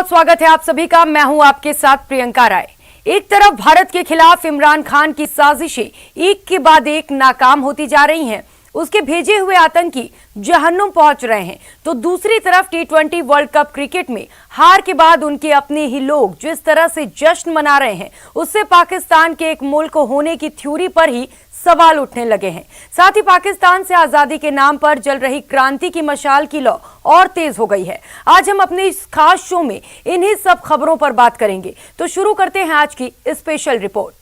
बहुत स्वागत है आप सभी का। मैं हूं आपके साथ प्रियंका राय। एक तरफ भारत के खिलाफ इमरान खान की साजिशें एक के बाद एक नाकाम होती जा रही हैं, उसके भेजे हुए आतंकी जहन्नुम पहुंच रहे हैं, तो दूसरी तरफ T20 वर्ल्ड कप क्रिकेट में हार के बाद उनके अपने ही लोग जिस तरह से जश्न मना रहे हैं, उससे पाकिस्तान के एक मुल्क होने की थ्योरी पर ही सवाल उठने लगे हैं। साथ ही पाकिस्तान से आजादी के नाम पर जल रही क्रांति की मशाल की लौ और तेज हो गई है। आज हम अपने इस खास शो में इन्हीं सब खबरों पर बात करेंगे। तो शुरू करते हैं आज की स्पेशल रिपोर्ट।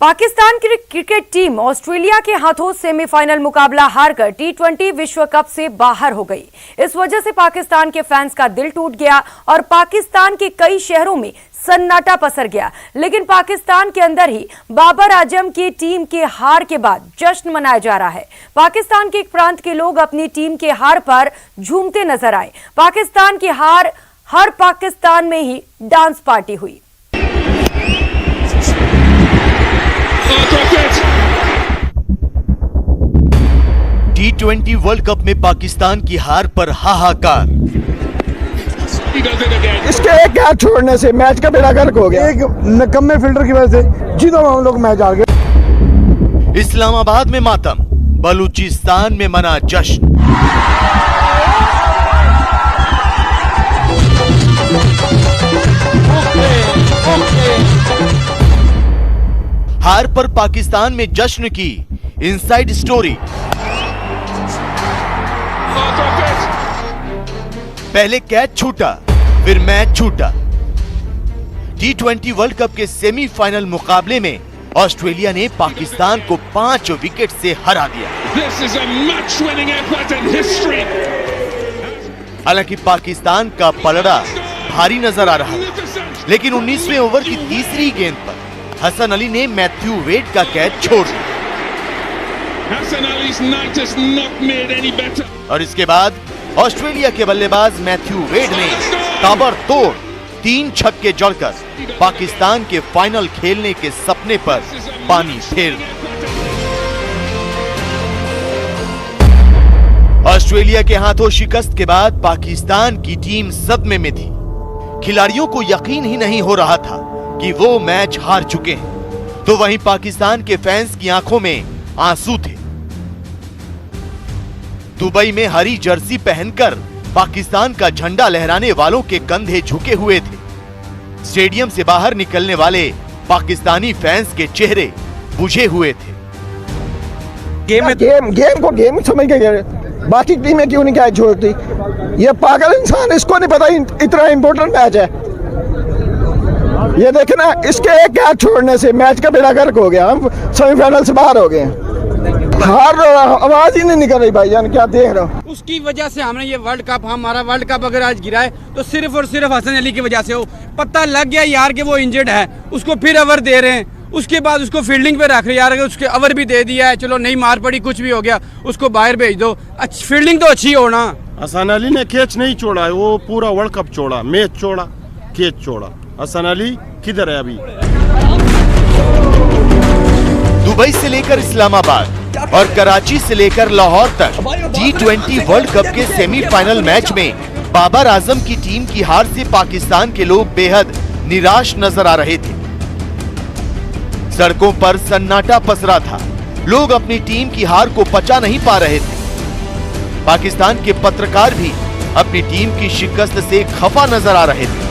पाकिस्तान की क्रिकेट टीम ऑस्ट्रेलिया के हाथों सेमीफाइनल मुकाबला हारकर T20 विश्व कप से बाहर हो गई। इस वजह से पाकिस्तान के फैंस का दिल टूट गया और पाकिस्तान के कई शहरों में सन्नाटा पसर गया। लेकिन पाकिस्तान के अंदर ही बाबर आजम की टीम के हार के बाद जश्न मनाया जा रहा है। पाकिस्तान के एक प्रांत के लोग अपनी टीम के हार पर झूमते नजर आए। पाकिस्तान की हार हर पाकिस्तान में ही डांस पार्टी हुई। T20 वर्ल्ड कप में पाकिस्तान की हार पर हाहाकार। इसके एक कैच छोड़ने से मैच का बेड़ा गर्क हो गया। एक निकम्मे फील्डर की वजह से जीतो हम लोग मैच हार गए। इस्लामाबाद में मातम, बलूचिस्तान में मना जश्न। हार पर पाकिस्तान में जश्न की इनसाइड स्टोरी। पहले कैच छूटा, फिर मैच छूटा। T20 वर्ल्ड कप के सेमीफाइनल मुकाबले में ऑस्ट्रेलिया ने पाकिस्तान को 5 विकेट से हरा दिया। हालांकि पाकिस्तान का पलड़ा भारी नजर आ रहा था, लेकिन 19वें ओवर की तीसरी गेंद पर हसन अली ने मैथ्यू वेड का कैच छोड़ दिया और इसके बाद ऑस्ट्रेलिया के बल्लेबाज मैथ्यू वेड ने ताबड़तोड़ 3 छक्के जड़कर पाकिस्तान के फाइनल खेलने के सपने पर पानी फेर दिया। ऑस्ट्रेलिया के हाथों शिकस्त के बाद पाकिस्तान की टीम सदमे में थी। खिलाड़ियों को यकीन ही नहीं हो रहा था कि वो मैच हार चुके हैं, तो वहीं पाकिस्तान के फैंस की आंखों में आंसू थे। दुबई में हरी जर्सी पहनकर पाकिस्तान का झंडा लहराने वालों के कंधे झुके हुए थे। स्टेडियम से बाहर निकलने वाले पाकिस्तानी फैंस के चेहरे बुझे हुए थे। गेम को गेम समझ के गए, बाकी टीमें क्यों नहीं कैच छोड़ती? ये पागल इंसान, इसको नहीं पता इतना इंपॉर्टेंट मैच है। ये देखे ना, इसके एक कैच छोड़ने से मैच का बेड़ा गर्क हो गया। हम सेमीफाइनल से बाहर हो गए। हार आवाज ही नहीं निकल रही भाईजान, क्या देख रहा हूँ। उसकी वजह से हमने ये वर्ल्ड कप, हमारा वर्ल्ड कप अगर आज गिरा है तो सिर्फ और सिर्फ हसन अली की वजह से हो। पता लग गया यार कि वो इंजर्ड है, उसको फिर ओवर दे रहे हैं, उसके बाद उसको फील्डिंग पे रख रहे यार। अगर उसके ओवर भी दे दिया है, चलो नहीं मार पड़ी, कुछ भी हो गया, उसको बाहर भेज दो। फील्डिंग तो अच्छी हो ना। हसन अली ने कैच नहीं छोड़ा है, वो पूरा वर्ल्ड कप छोड़ा, मैच छोड़ा, कैच छोड़ा। हसन अली किधर है अभी? दुबई से लेकर इस्लामाबाद और कराची से लेकर लाहौर तक T20 वर्ल्ड कप के सेमीफाइनल मैच में बाबर आजम की टीम की हार से पाकिस्तान के लोग बेहद निराश नजर आ रहे थे। सड़कों पर सन्नाटा पसरा था, लोग अपनी टीम की हार को पचा नहीं पा रहे थे। पाकिस्तान के पत्रकार भी अपनी टीम की शिकस्त से खफा नजर आ रहे थे।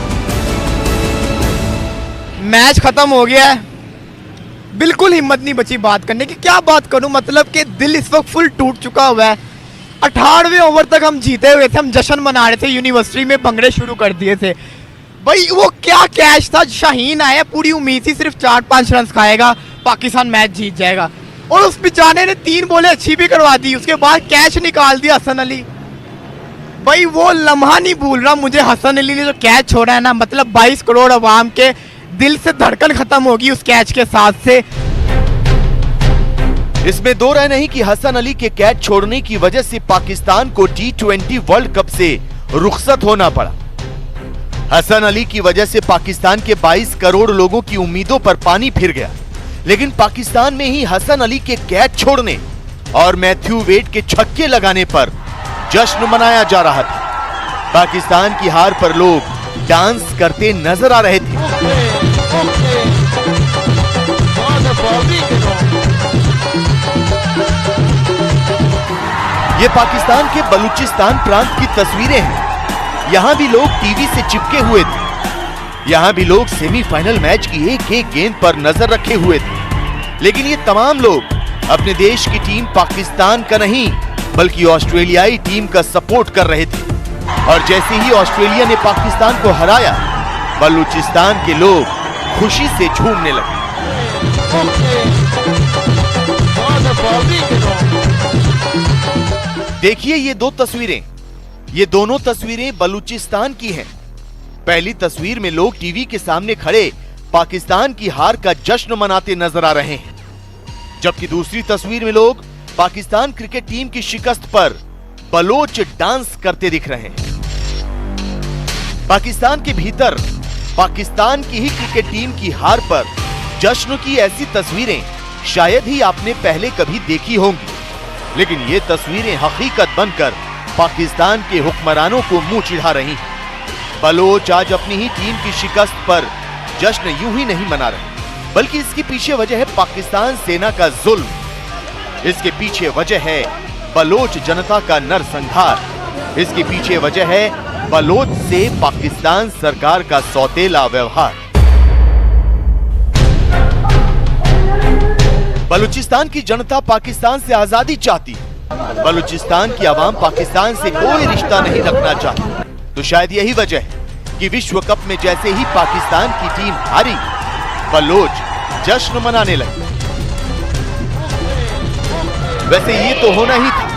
मैच खत्म हो गया है, बिल्कुल हिम्मत नहीं बची बात करने की। क्या बात करूं, मतलब कि दिल इस वक्त फुल टूट चुका हुआ है। 18वें ओवर तक हम जीते हुए थे, हम जश्न मना रहे थे, यूनिवर्सिटी में भंगड़े शुरू कर दिए थे। भाई वो क्या कैच था, शाहीन आया, पूरी उम्मीद थी सिर्फ 4-5 रन खाएगा, पाकिस्तान मैच जीत जाएगा, और उस बेचारे ने 3 बॉलें अच्छी भी करवा दी, उसके बाद कैच निकाल दिया हसन अली। भाई वो लम्हा नहीं भूल रहा मुझे, हसन अली ने जो कैच छोड़ा है ना, मतलब 22 करोड़ अवाम के दिल से धड़कन खत्म होगी उस कैच के साथ से। इसमें दो राय नहीं कि हसन अली के कैच छोड़ने की वजह से पाकिस्तान को T20 वर्ल्ड कप से रुखसत होना पड़ा। हसन अली की वजह से पाकिस्तान के 22 करोड़ लोगों की उम्मीदों पर पानी फिर गया। लेकिन पाकिस्तान में ही हसन अली के कैच छोड़ने और मैथ्यू वेड के छक्के लगाने पर जश्न मनाया जा रहा था। पाकिस्तान की हार पर लोग डांस करते नजर आ रहे थे। ये पाकिस्तान के बलूचिस्तान प्रांत की तस्वीरें हैं। यहां भी लोग टीवी से चिपके हुए थे। यहां भी लोग सेमीफाइनल मैच की एक एक गेंद पर नजर रखे हुए थे। लेकिन ये तमाम लोग अपने देश की टीम पाकिस्तान का नहीं बल्कि ऑस्ट्रेलियाई टीम का सपोर्ट कर रहे थे। और जैसे ही ऑस्ट्रेलिया ने पाकिस्तान को हराया, बलूचिस्तान के लोग खुशी से झूमने लगे। देखिए ये दो तस्वीरें, ये दोनों तस्वीरें बलूचिस्तान की हैं। पहली तस्वीर में लोग टीवी के सामने खड़े पाकिस्तान की हार का जश्न मनाते नजर आ रहे हैं, जबकि दूसरी तस्वीर में लोग पाकिस्तान क्रिकेट टीम की शिकस्त पर बलोच डांस करते दिख रहे हैं। पाकिस्तान के भीतर पाकिस्तान की ही क्रिकेट टीम की हार पर जश्न की ऐसी तस्वीरें शायद ही आपने पहले कभी देखी होंगी, लेकिन ये तस्वीरें हकीकत बनकर पाकिस्तान के हुक्मरानों को मुंह चिढ़ा रही हैं। बलोच आज अपनी ही टीम की शिकस्त पर जश्न यूं ही नहीं मना रहे, बल्कि इसके पीछे वजह है पाकिस्तान सेना का जुल्म। इसके पीछे वजह है बलोच जनता का नरसंहार। इसके पीछे वजह है बलोच से पाकिस्तान सरकार का सौतेला व्यवहार। बलूचिस्तान की जनता पाकिस्तान से आजादी चाहती है। बलूचिस्तान की आवाम पाकिस्तान से कोई रिश्ता नहीं रखना चाहती। तो शायद यही वजह है कि विश्व कप में जैसे ही पाकिस्तान की टीम हारी, बलोच जश्न मनाने लगे। वैसे ये तो होना ही था।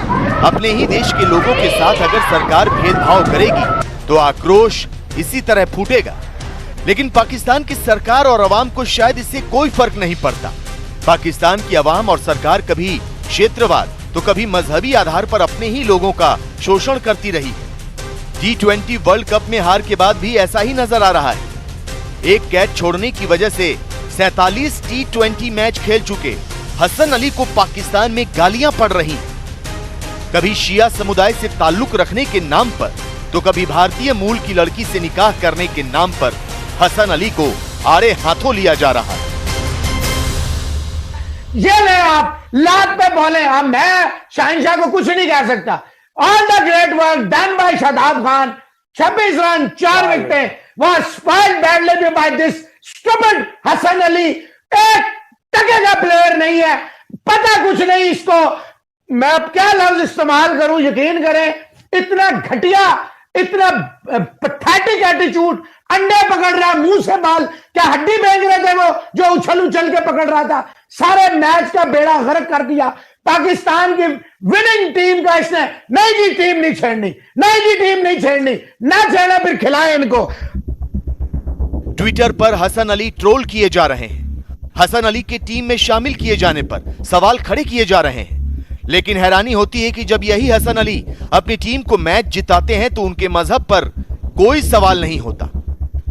अपने ही देश के लोगों के साथ अगर सरकार भेदभाव करेगी तो आक्रोश इसी तरह फूटेगा। लेकिन पाकिस्तान की सरकार और अवाम को शायद इससे कोई फर्क नहीं पड़ता। पाकिस्तान की अवाम और सरकार कभी क्षेत्रवाद तो कभी मजहबी आधार पर अपने ही लोगों का शोषण करती रही है। T20 वर्ल्ड कप में हार के बाद भी ऐसा ही नजर आ रहा है। एक कैच छोड़ने की वजह से 47 T20 मैच खेल चुके हसन अली को पाकिस्तान में गालियां पड़ रही। कभी शिया समुदाय से ताल्लुक रखने के नाम पर तो कभी भारतीय मूल की लड़की से निकाह करने के नाम पर हसन अली को आड़े हाथों लिया जा रहा है। ये ले आप लात पे बोले, हम मैं शहनशाह को कुछ नहीं कह सकता। All the great work done by Shadab Khan, 26 run 4 विकेटें, was spoiled badly by this stupid Hasan Ali. एक टके का प्लेयर नहीं है, पता कुछ नहीं इसको। मैं अब क्या लफ्ज इस्तेमाल करूं, यकीन करें, इतना घटिया, इतना पैथेटिक एटीट्यूड। अंडे पकड़ रहा, मुंह से बाल, क्या हड्डी फेंक रहे थे वो जो उछल उछल के पकड़ रहा था। सारे मैच का बेड़ा गर्क कर दिया। पाकिस्तान की विनिंग टीम का इसने, नहीं जी टीम नहीं छेड़नी, नहीं जी टीम नहीं छेड़नी, ना छेड़ा फिर खिलाए इनको। ट्विटर पर हसन अली ट्रोल किए जा रहे हैं। हसन अली के टीम में शामिल किए जाने पर सवाल खड़े किए जा रहे हैं। लेकिन हैरानी होती है कि जब यही हसन अली अपनी टीम को मैच जिताते हैं तो उनके मजहब पर कोई सवाल नहीं होता।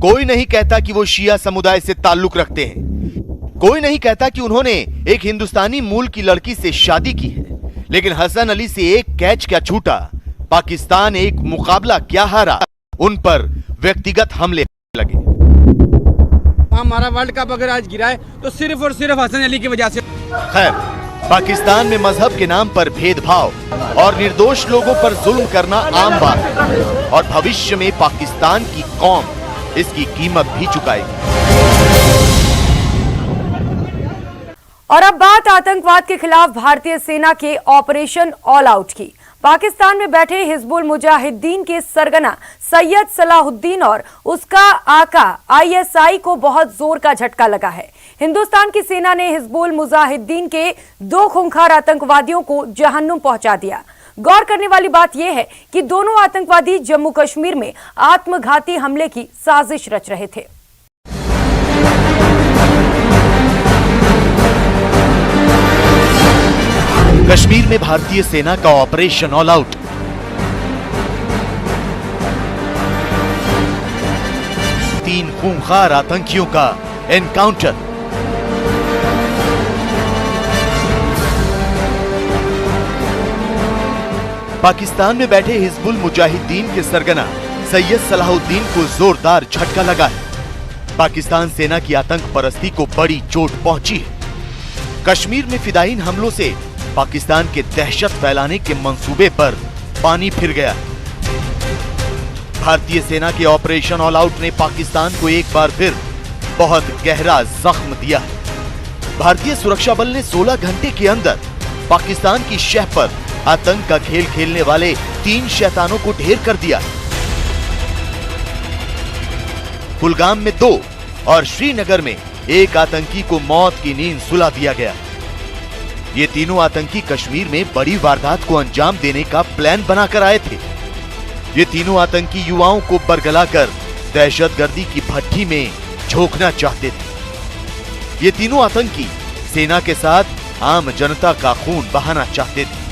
कोई नहीं कहता कि वो शिया समुदाय से ताल्लुक रखते हैं। कोई नहीं कहता कि उन्होंने एक हिंदुस्तानी मूल की लड़की से शादी की है। लेकिन हसन अली से एक कैच क्या छूटा, पाकिस्तान एक मुकाबला क्या हारा, उन पर व्यक्तिगत हमले लगे। हमारा वर्ल्ड कप अगर आज गिरा है तो सिर्फ और सिर्फ हसन अली की वजह से। खैर, पाकिस्तान में मजहब के नाम पर भेदभाव और निर्दोष लोगों पर जुल्म करना आम बात है और भविष्य में पाकिस्तान की कौम इसकी कीमत भी चुकाएगी। और अब बात आतंकवाद के खिलाफ भारतीय सेना के ऑपरेशन ऑल आउट की। पाकिस्तान में बैठे हिजबुल मुजाहिदीन के सरगना सैयद सलाहुद्दीन और उसका आका ISI को बहुत जोर का झटका लगा है। हिंदुस्तान की सेना ने हिजबुल मुजाहिदीन के 2 खूंखार आतंकवादियों को जहन्नुम पहुंचा दिया। गौर करने वाली बात यह है कि दोनों आतंकवादी जम्मू कश्मीर में आत्मघाती हमले की साजिश रच रहे थे। कश्मीर में भारतीय सेना का ऑपरेशन ऑल आउट। तीन खूंखार आतंकियों का एनकाउंटर। पाकिस्तान में बैठे हिजबुल मुजाहिदीन के सरगना सैयद सलाहुद्दीन को जोरदार झटका लगा है। पाकिस्तान सेना की आतंक परस्ती को बड़ी चोट पहुंची है। कश्मीर में फिदायीन हमलों से पाकिस्तान के दहशत फैलाने के मंसूबे पर पानी फिर गया। भारतीय सेना के ऑपरेशन ऑल आउट ने पाकिस्तान को एक बार फिर बहुत गहरा जख्म दिया है। भारतीय सुरक्षा बल ने 16 घंटे के अंदर पाकिस्तान की शह पर आतंक का खेल खेलने वाले 3 शैतानों को ढेर कर दिया। कुलगाम में 2 और श्रीनगर में 1 आतंकी को मौत की नींद सुला दिया गया। ये तीनों आतंकी कश्मीर में बड़ी वारदात को अंजाम देने का प्लान बनाकर आए थे। ये तीनों आतंकी युवाओं को बरगलाकर दहशतगर्दी की भट्टी में झोंकना चाहते थे। ये तीनों आतंकी सेना के साथ आम जनता का खून बहाना चाहते थे।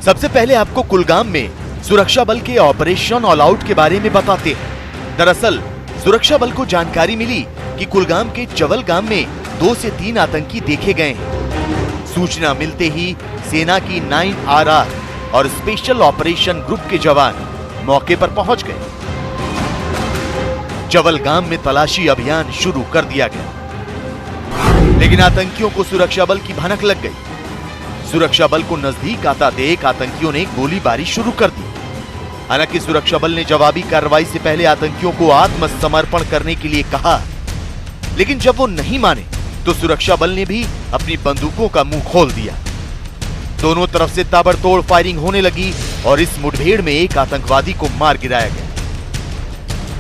सबसे पहले आपको कुलगाम में सुरक्षा बल के ऑपरेशन ऑल आउट के बारे में बताते हैं। दरअसल सुरक्षा बल को जानकारी मिली कि कुलगाम के चवल गांव में 2 से 3 आतंकी देखे गए हैं। सूचना मिलते ही सेना की 9RR और स्पेशल ऑपरेशन ग्रुप के जवान मौके पर पहुंच गए। चवल गांव में तलाशी अभियान शुरू कर दिया गया, लेकिन आतंकियों को सुरक्षा बल की भनक लग गई। सुरक्षा बल को नजदीक आता देख आतंकियों ने गोलीबारी शुरू कर दी। हालांकि सुरक्षा बल ने जवाबी कार्रवाई से पहले आतंकियों को आत्मसमर्पण करने के लिए कहा, लेकिन जब वो नहीं माने तो सुरक्षा बल ने भी अपनी बंदूकों का मुंह खोल दिया। दोनों तरफ से ताबड़तोड़ फायरिंग होने लगी और इस मुठभेड़ में 1 आतंकवादी को मार गिराया गया।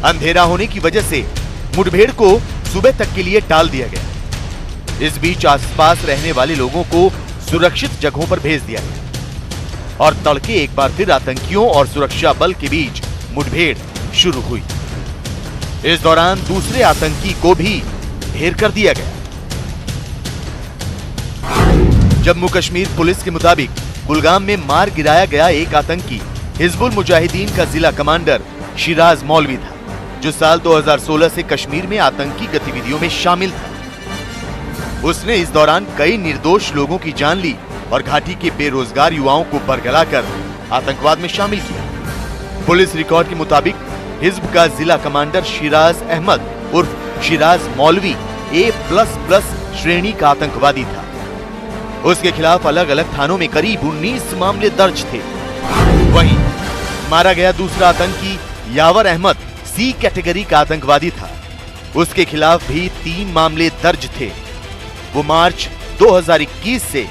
अंधेरा होने की वजह से मुठभेड़ को सुबह तक के लिए टाल दिया गया। इस बीच आसपास रहने वाले लोगों को सुरक्षित जगहों पर भेज दिया गया और तड़के एक बार फिर आतंकियों और सुरक्षा बल के बीच मुठभेड़ शुरू हुई। इस दौरान दूसरे आतंकी को भी ढेर कर दिया गया। जम्मू कश्मीर पुलिस के मुताबिक कुलगाम में मार गिराया गया 1 आतंकी हिजबुल मुजाहिदीन का जिला कमांडर शिराज मौलवी था, जो साल 2016 से कश्मीर में आतंकी गतिविधियों में शामिल था। उसने इस दौरान कई निर्दोष लोगों की जान ली और घाटी के बेरोजगार युवाओं को बरगलाकर आतंकवाद में शामिल किया। पुलिस रिकॉर्ड के मुताबिक हिजब का जिला कमांडर शिराज अहमद उर्फ शिराज मौलवी A++ श्रेणी का आतंकवादी था। उसके खिलाफ अलग अलग थानों में करीब 19 मामले दर्ज थे। वहीं मारा गया दूसरा आतंकी यावर अहमद C कैटेगरी का आतंकवादी था। उसके खिलाफ भी 3 मामले दर्ज थे। वो मार्च 2021 से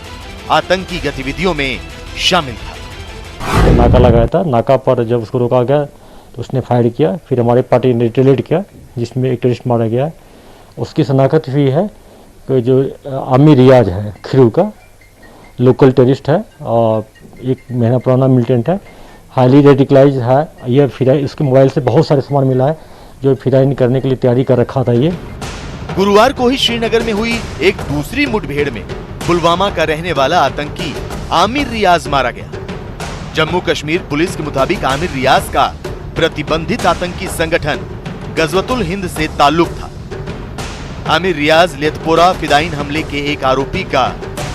आतंकी गतिविधियों में शामिल था। नाका लगाया था, नाका पर जब उसको रोका गया तो उसने फायर किया। फिर हमारे पार्टी ने रिटेलिएट किया, जिसमें एक टेररिस्ट मारा गया। उसकी शनाख्त हुई है कि जो आमिर रियाज है खिरू का, लोकल टेररिस्ट है और 1 महीना पुराना मिलिटेंट है, हाईली रेडिकलाइज है। यह फिराई उसके मोबाइल से बहुत सारे सामान मिला है जो फिराइन करने के लिए तैयारी कर रखा था। ये गुरुवार को ही श्रीनगर में हुई एक दूसरी मुठभेड़ में पुलवामा का रहने वाला आतंकी आमिर रियाज मारा गया। जम्मू कश्मीर पुलिस के मुताबिक आमिर रियाज का प्रतिबंधित आतंकी संगठन गजवतुल हिंद से ताल्लुक था। आमिर रियाज लेथपोरा फिदायीन हमले के एक आरोपी का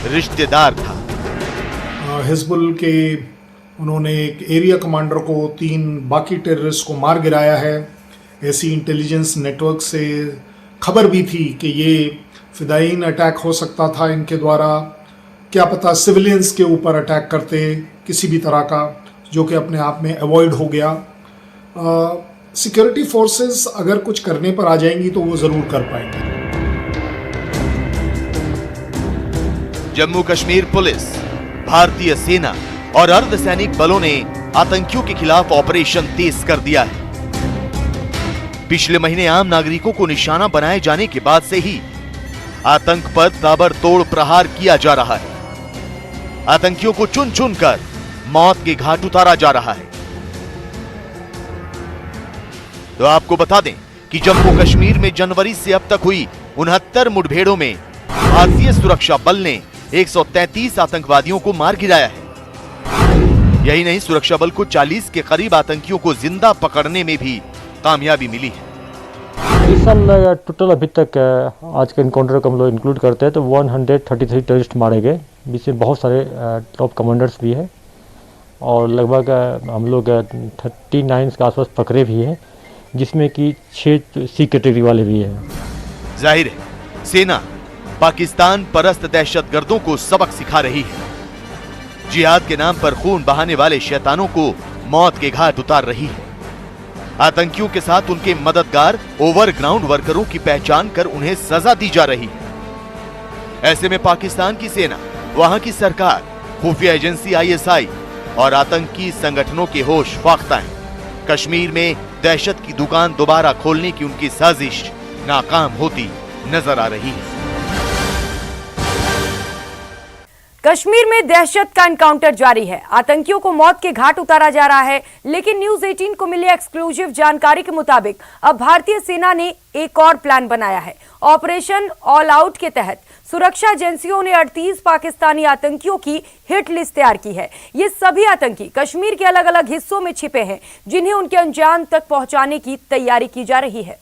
रिश्तेदार था। हिजबुल के उन्होंने एक एरिया कमांडर को 3 बाकी टेररिस्ट को मार गिराया है। ऐसी इंटेलिजेंस नेटवर्क से खबर भी थी कि ये फिदायीन अटैक हो सकता था इनके द्वारा। क्या पता सिविलियंस के ऊपर अटैक करते किसी भी तरह का, जो कि अपने आप में अवॉइड हो गया। सिक्योरिटी फोर्सेस अगर कुछ करने पर आ जाएंगी तो वो ज़रूर कर पाएंगे। जम्मू कश्मीर पुलिस, भारतीय सेना और अर्धसैनिक बलों ने आतंकियों के खिलाफ ऑपरेशन तेज कर दिया है। पिछले महीने आम नागरिकों को निशाना बनाए जाने के बाद से ही आतंक पर ताबड़तोड़ प्रहार किया जा रहा है। आतंकियों को चुन चुन कर मौत के घाट उतारा जा रहा है। तो आपको बता दें कि जम्मू कश्मीर में जनवरी से अब तक हुई 69 मुठभेड़ों में भारतीय सुरक्षा बल ने 133 आतंकवादियों को मार गिराया है। यही नहीं, सुरक्षा बल को 40 के करीब आतंकियों को जिंदा पकड़ने में भी कामयाबी मिली है। इस साल टोटल अभी तक आज के इनकाउंटर को हम लोग इंक्लूड करते हैं तो 133 टेररिस्ट मारे गए, जिसमें बहुत सारे टॉप कमांडर्स भी है और लगभग हम लोग 39 के आसपास पकड़े भी हैं, जिसमें कि 6 सी कैटेगरी वाले भी हैं। जाहिर है सेना पाकिस्तान परस्त दहशतगर्दों को सबक सिखा रही है, जिहाद के नाम पर खून बहाने वाले शैतानों को मौत के घाट उतार रही है। आतंकियों के साथ उनके मददगार ओवरग्राउंड वर्करों की पहचान कर उन्हें सजा दी जा रही है। ऐसे में पाकिस्तान की सेना, वहां की सरकार, खुफिया एजेंसी ISI और आतंकी संगठनों के होश फाख्ता हैं। कश्मीर में दहशत की दुकान दोबारा खोलने की उनकी साजिश नाकाम होती नजर आ रही है। कश्मीर में दहशत का एनकाउंटर जारी है, आतंकियों को मौत के घाट उतारा जा रहा है। लेकिन न्यूज 18 को मिली एक्सक्लूसिव जानकारी के मुताबिक अब भारतीय सेना ने एक और प्लान बनाया है। ऑपरेशन ऑल आउट के तहत सुरक्षा एजेंसियों ने 38 पाकिस्तानी आतंकियों की हिट लिस्ट तैयार की है। ये सभी आतंकी कश्मीर के अलग अलग हिस्सों में छिपे हैं, जिन्हें उनके अंजाम तक पहुंचाने की तैयारी की जा रही है।